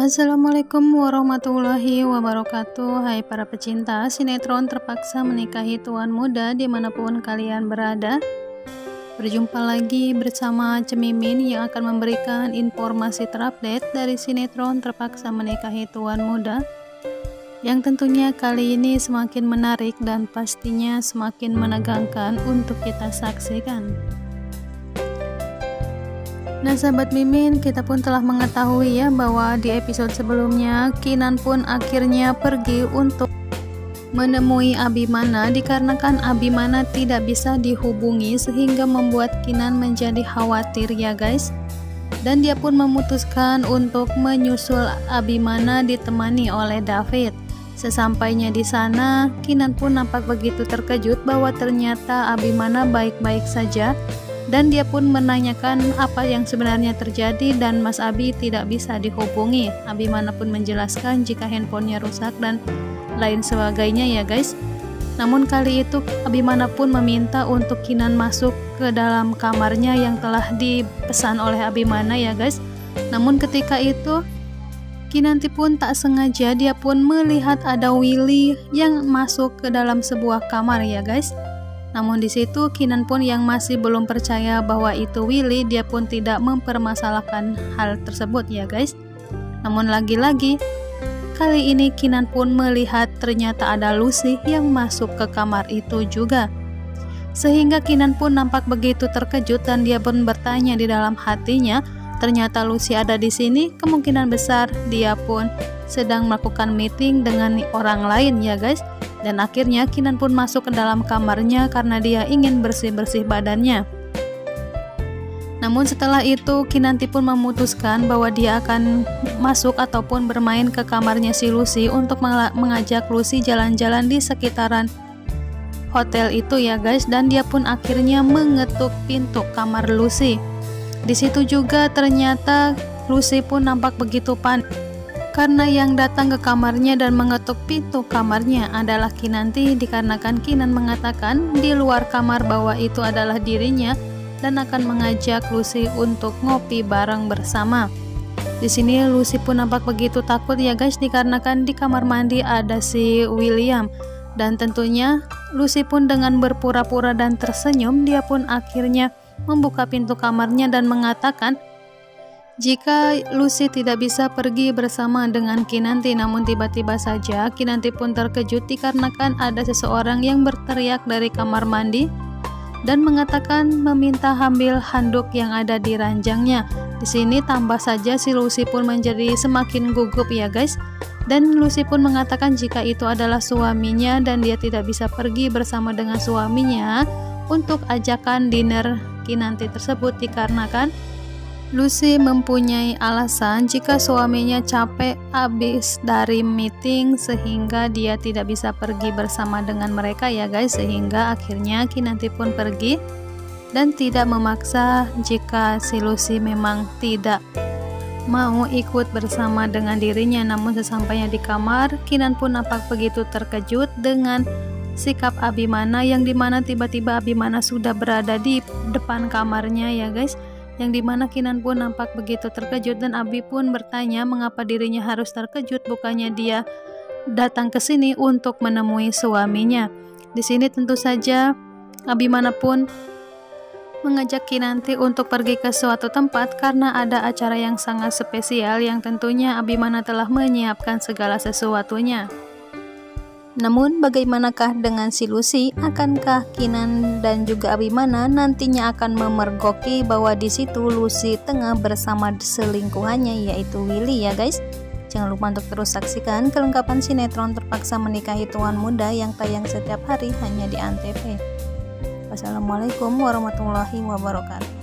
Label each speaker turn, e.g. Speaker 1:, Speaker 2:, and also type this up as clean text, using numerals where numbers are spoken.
Speaker 1: Assalamualaikum warahmatullahi wabarakatuh. Hai para pecinta sinetron Terpaksa Menikahi Tuan Muda dimanapun kalian berada. Berjumpa lagi bersama Cemimin yang akan memberikan informasi terupdate dari sinetron Terpaksa Menikahi Tuan Muda, yang tentunya kali ini semakin menarik dan pastinya semakin menegangkan untuk kita saksikan. Nah sahabat Mimin, kita pun telah mengetahui ya bahwa di episode sebelumnya Kinan pun akhirnya pergi untuk menemui Abimana dikarenakan Abimana tidak bisa dihubungi, sehingga membuat Kinan menjadi khawatir ya guys. Dan dia pun memutuskan untuk menyusul Abimana ditemani oleh David. Sesampainya di sana, Kinan pun nampak begitu terkejut bahwa ternyata Abimana baik-baik saja. Dan dia pun menanyakan apa yang sebenarnya terjadi dan Mas Abi tidak bisa dihubungi. Abimana pun menjelaskan jika handphonenya rusak dan lain sebagainya ya guys. Namun kali itu Abimana pun meminta untuk Kinan masuk ke dalam kamarnya yang telah dipesan oleh Abimana ya guys. Namun ketika itu Kinanti pun tak sengaja dia pun melihat ada Willy yang masuk ke dalam sebuah kamar ya guys. Namun di situ Kinan pun yang masih belum percaya bahwa itu Willy, dia pun tidak mempermasalahkan hal tersebut ya guys. Namun lagi-lagi kali ini Kinan pun melihat ternyata ada Lucy yang masuk ke kamar itu juga. Sehingga Kinan pun nampak begitu terkejut dan dia pun bertanya di dalam hatinya, ternyata Lucy ada di sini, kemungkinan besar dia pun sedang melakukan meeting dengan orang lain ya guys. Dan akhirnya Kinan pun masuk ke dalam kamarnya karena dia ingin bersih-bersih badannya. Namun setelah itu Kinanti pun memutuskan bahwa dia akan masuk ataupun bermain ke kamarnya si Lucy untuk mengajak Lucy jalan-jalan di sekitaran hotel itu ya guys. Dan dia pun akhirnya mengetuk pintu kamar Lucy. Di situ juga ternyata Lucy pun nampak begitu panik karena yang datang ke kamarnya dan mengetuk pintu kamarnya adalah Kinanti, dikarenakan Kinan mengatakan di luar kamar bahwa itu adalah dirinya dan akan mengajak Lucy untuk ngopi bareng bersama. Di sini Lucy pun nampak begitu takut ya guys, dikarenakan di kamar mandi ada si William. Dan tentunya Lucy pun dengan berpura-pura dan tersenyum, dia pun akhirnya membuka pintu kamarnya dan mengatakan jika Lucy tidak bisa pergi bersama dengan Kinanti. Namun tiba-tiba saja Kinanti pun terkejut dikarenakan ada seseorang yang berteriak dari kamar mandi dan mengatakan meminta ambil handuk yang ada di ranjangnya. Di sini tambah saja si Lucy pun menjadi semakin gugup ya guys. Dan Lucy pun mengatakan jika itu adalah suaminya dan dia tidak bisa pergi bersama dengan suaminya untuk ajakan dinner Kinanti tersebut, dikarenakan Lucy mempunyai alasan jika suaminya capek habis dari meeting sehingga dia tidak bisa pergi bersama dengan mereka ya guys. Sehingga akhirnya Kinanti pun pergi dan tidak memaksa jika si Lucy memang tidak mau ikut bersama dengan dirinya. Namun sesampainya di kamar, Kinan pun nampak begitu terkejut dengan sikap Abimana, yang dimana tiba-tiba Abimana sudah berada di depan kamarnya ya guys. Yang dimana Kinan pun nampak begitu terkejut dan Abi pun bertanya mengapa dirinya harus terkejut, bukannya dia datang ke sini untuk menemui suaminya. Di sini tentu saja Abimana pun mengajak Kinanti untuk pergi ke suatu tempat karena ada acara yang sangat spesial yang tentunya Abimana telah menyiapkan segala sesuatunya. Namun bagaimanakah dengan si Lucy? Akankah Kinan dan juga Abimana nantinya akan memergoki bahwa di situ Lucy tengah bersama selingkuhannya yaitu Willy ya guys? Jangan lupa untuk terus saksikan kelengkapan sinetron Terpaksa Menikahi Tuan Muda yang tayang setiap hari hanya di Antv. Wassalamualaikum warahmatullahi wabarakatuh.